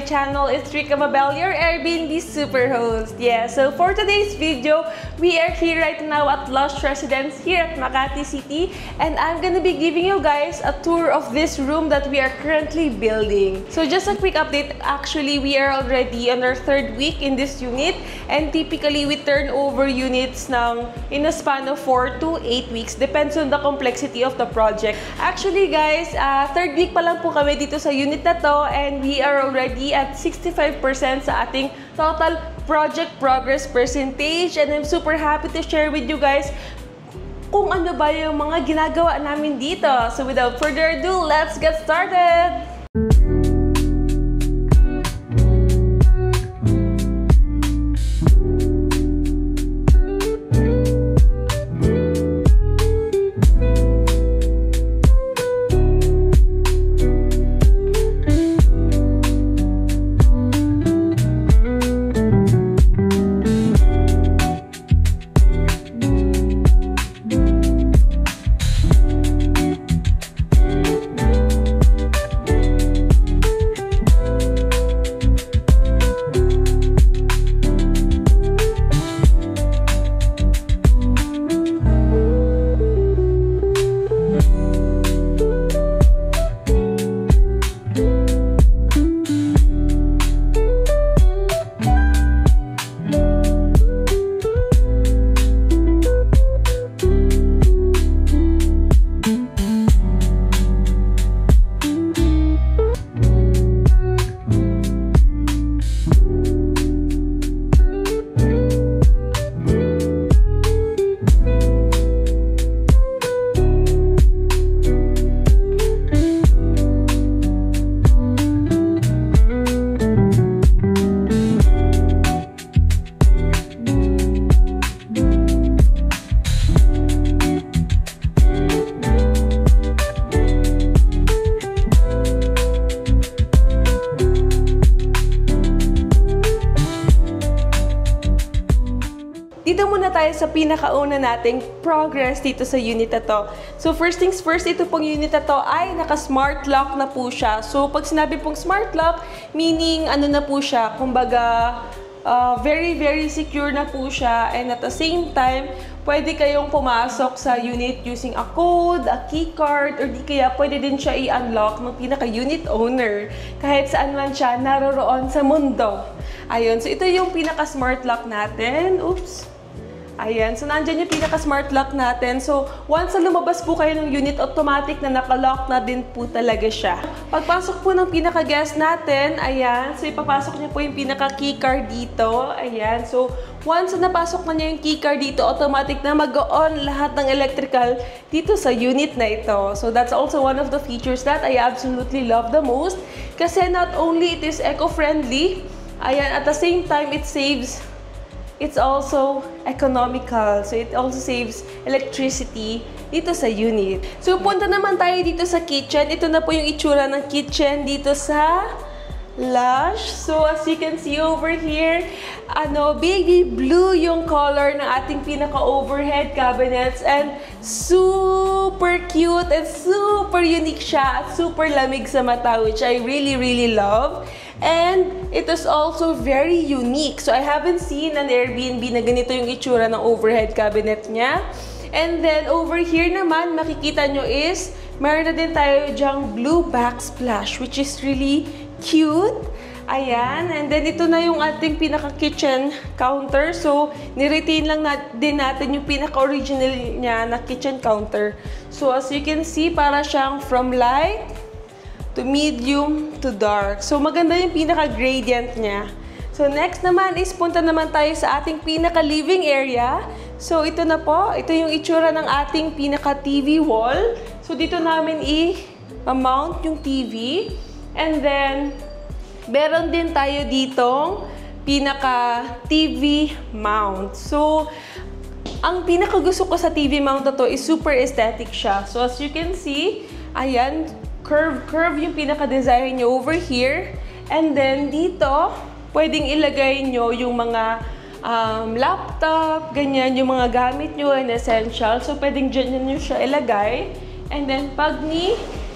channel. It's Rika Mabel, your Airbnb super host. Yeah, so for today's video, we are here right now at Lush Residence here at Makati City, and I'm gonna be giving you guys a tour of this room that we are currently building. So just a quick update, actually we are already on our third week in this unit, and typically we turn over units in a span of 4 to 8 weeks, depends on the complexity of the project. Actually guys, third week pa lang po kami dito sa unit na to, and we are already at 65% sa ating total project progress percentage, and I'm super happy to share with you guys kung ano ba yung mga ginagawa namin dito. So without further ado, let's get started! Dito muna tayo sa pinakauna nating progress dito sa unit na to. So first things first, ito pong unit na to ay naka-smart lock na po siya. So pag sinabi pong smart lock, meaning ano na po siya, kumbaga very secure na po siya, and at the same time, pwede kayong pumasok sa unit using a code, a key card, or di kaya pwede din siya i-unlock ng pinaka-unit owner kahit saan man siya naroroon sa mundo. Ayun, so ito yung pinaka-smart lock natin. Oops! Ayan, so nandyan yung pinaka-smart lock natin. So, once na lumabas po kayo ng unit, automatic na naka-lock na din po talaga siya. Pagpasok po ng pinaka-guest natin, ayan, so ipapasok niya po yung pinaka-keycard dito. Ayan, so once na napasok na niya yung keycard dito, automatic na mag-on lahat ng electrical dito sa unit na ito. So, that's also one of the features that I absolutely love the most. Kasi not only it is eco-friendly, ayan, at the same time, it's also economical. So, it also saves electricity dito sa unit. So, punta naman tayo dito sa kitchen. Ito na po yung itsura ng kitchen dito sa Lush. So, as you can see over here, baby blue yung color ng ating pinaka-overhead cabinets, and super cute and super unique siya at super lamig sa mata, which I really love. And it is also very unique. So I haven't seen an Airbnb na ganito yung itsura ng overhead cabinet niya. And then over here naman, makikita nyo is, meron na din tayo dyang blue backsplash, which is really cute. Ayan. And then ito na yung ating pinaka-kitchen counter. So, niretain lang din natin yung pinaka-original niya na kitchen counter. So, as you can see, para siyang from light to medium to dark. So, maganda yung pinaka-gradient niya. So, next naman is punta naman tayo sa ating pinaka-living area. So, ito na po. Ito yung itsura ng ating pinaka-TV wall. So, dito namin i-mount yung TV. And then, meron din tayo ditong pinaka-TV mount. So, ang pinaka-gusto ko sa TV mount na to is super aesthetic siya. So, as you can see, ayan, curve yung pinaka-design nyo over here. And then, dito, pwedeng ilagay nyo yung mga laptop, ganyan, yung mga gamit nyo and essential. So, pwedeng dyan nyo siya ilagay. And then, pag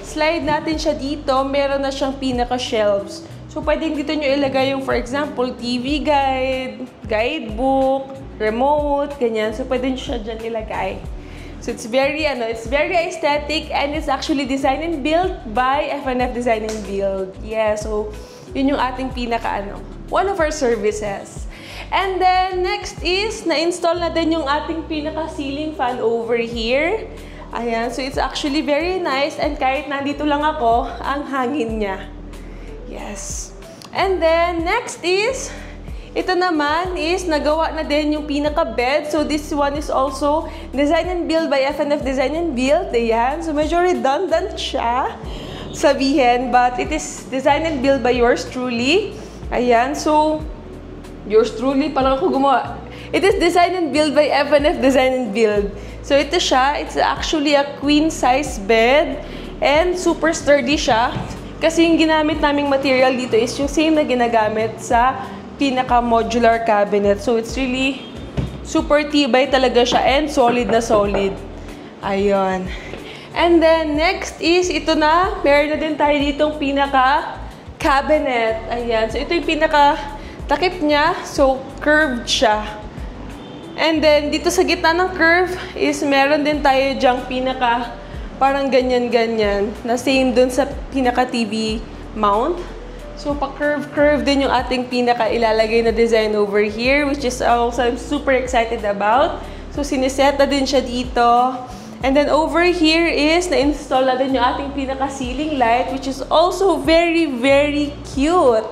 slide natin siya dito, meron na siyang pinaka-shelves. So, So, pwedeng dito nyo ilagay yung, for example, TV guide, guidebook, remote, ganyan. So, pwede nyo siya dyan ilagay. So, it's very aesthetic and it's actually designed and built by FNF Design and Build. Yeah, so, yun yung ating one of our services. And then, next is, na-install na din yung ating pinaka-ceiling fan over here. Ayan, so it's actually very nice and kahit nandito lang ako, ang hangin niya. Yes. And then, next is, ito naman is, nagawa na din yung pinaka-bed. So, this one is also Design and Build by FNF Design and Build. Ayan. So, medyo redundant siya sabihin, but it is Design and Build by yours truly. Ayan. So, yours truly, parang ako gumawa. It is Design and Build by FNF Design and Build. So, ito siya. It's actually a queen-size bed and super sturdy siya. Kasi yung ginamit naming material dito is yung same na ginagamit sa pinaka-modular cabinet. So, it's really super tibay talaga siya and solid na solid. Ayun. And then, next is, ito na. Meron na din tayo ditong pinaka-cabinet. Ayan. So, ito yung pinaka-takip niya. So, curved siya. And then, dito sa gitna ng curve is meron din tayo dyang pinaka parang ganyan-ganyan, na same dun sa pinaka-TV mount. So, pa-curve din yung ating pinaka-ilalagay na design over here, which is also I'm super excited about. So, siniseta din siya dito. And then, over here is, na-install na din yung ating pinaka-ceiling light, which is also very, very cute.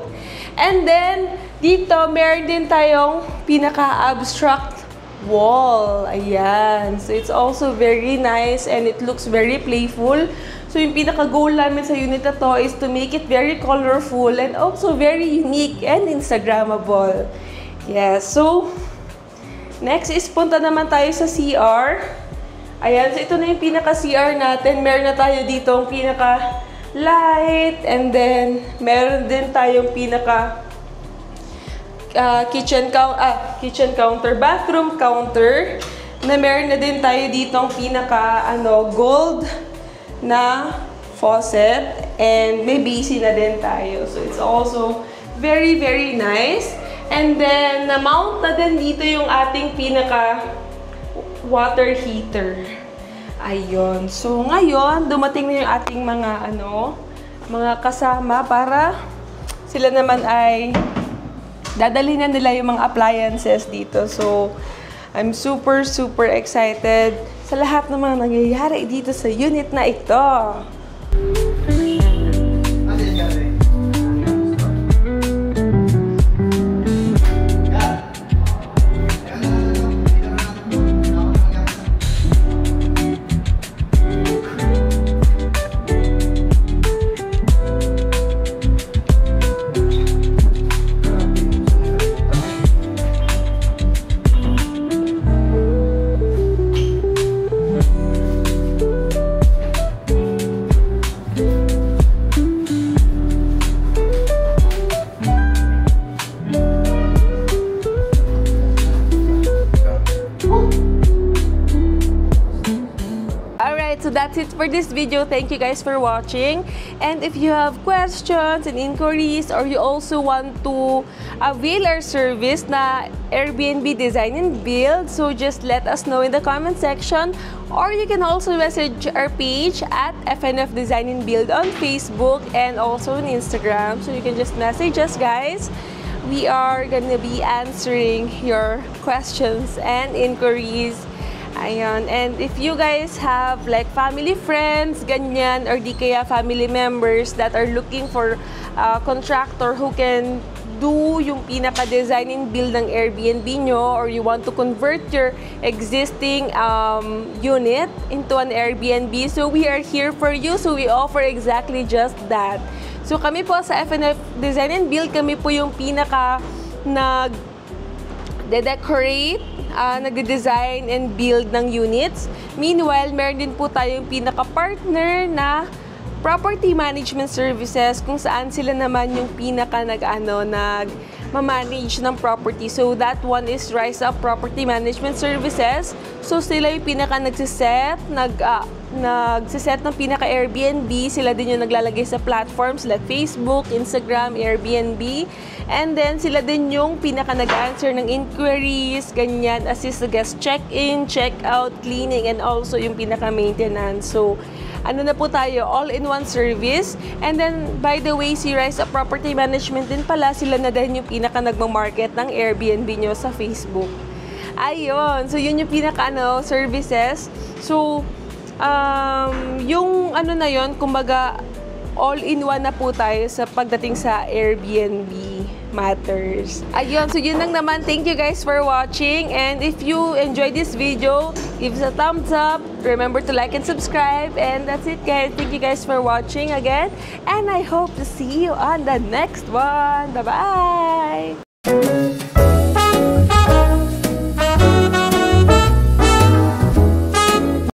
And then, dito, meron din tayong pinaka-abstract wall. Ayan. So, it's also very nice and it looks very playful. So, yung pinaka-goal namin sa unit na to is to make it very colorful and also very unique and Instagrammable. Yes. So, next is punta naman tayo sa CR. Ayan. So, ito na yung pinaka-CR natin. Meron na tayo dito yung pinaka-light and then meron din tayong pinaka- kitchen counter, bathroom counter, na meron na din tayo ditong gold na faucet, and may basin na din tayo. So, it's also very, very nice. And then, na-mount na din dito yung ating water heater. Ayun. So, ngayon, dumating na yung ating mga kasama para sila naman ay dadalhin na nila yung mga appliances dito. So, I'm super, super excited sa lahat ng mga nangyayari dito sa unit na ito. So that's it for this video. Thank you guys for watching. And if you have questions and inquiries, or you also want to avail our service na Airbnb Design and Build, so just let us know in the comment section, or you can also message our page at FNF Design and Build on Facebook and also on Instagram. So you can just message us, guys. We are gonna be answering your questions and inquiries. Ayan. And if you guys have like family friends, ganyan, or di kaya family members that are looking for a contractor who can do yung pinaka-design and build ng Airbnb nyo, or you want to convert your existing unit into an Airbnb, so we are here for you. So we offer exactly just that. So kami po sa FNF Design and Build, kami po yung pinaka nag-decorate, nag-design and build ng units. Meanwhile, meron din po tayong pinaka-partner na property management services kung saan sila naman yung pinaka nag-manage ng property. So that one is Rise Up Property Management Services. So sila yung pinaka nagsiset ng pinaka Airbnb. Sila din yung naglalagay sa platforms like Facebook, Instagram, Airbnb. And then sila din yung pinaka nag-answer ng inquiries, ganyan, assist the guest check-in, check-out, cleaning, and also yung pinaka maintenance. So ano na po tayo, all-in-one service. And then, by the way, si Rise Up Property Management din pala, sila na din yung pinaka nagmamarket ng Airbnb nyo sa Facebook. Ayun. So, yun yung pinaka services. So, yung na yun, kumbaga, all-in-one na po tayo sa pagdating sa Airbnb matters. Ayun, so yun lang naman. Thank you guys for watching. And if you enjoyed this video, give us a thumbs up. Remember to like and subscribe. And that's it, guys. Thank you guys for watching again. And I hope to see you on the next one. Bye-bye!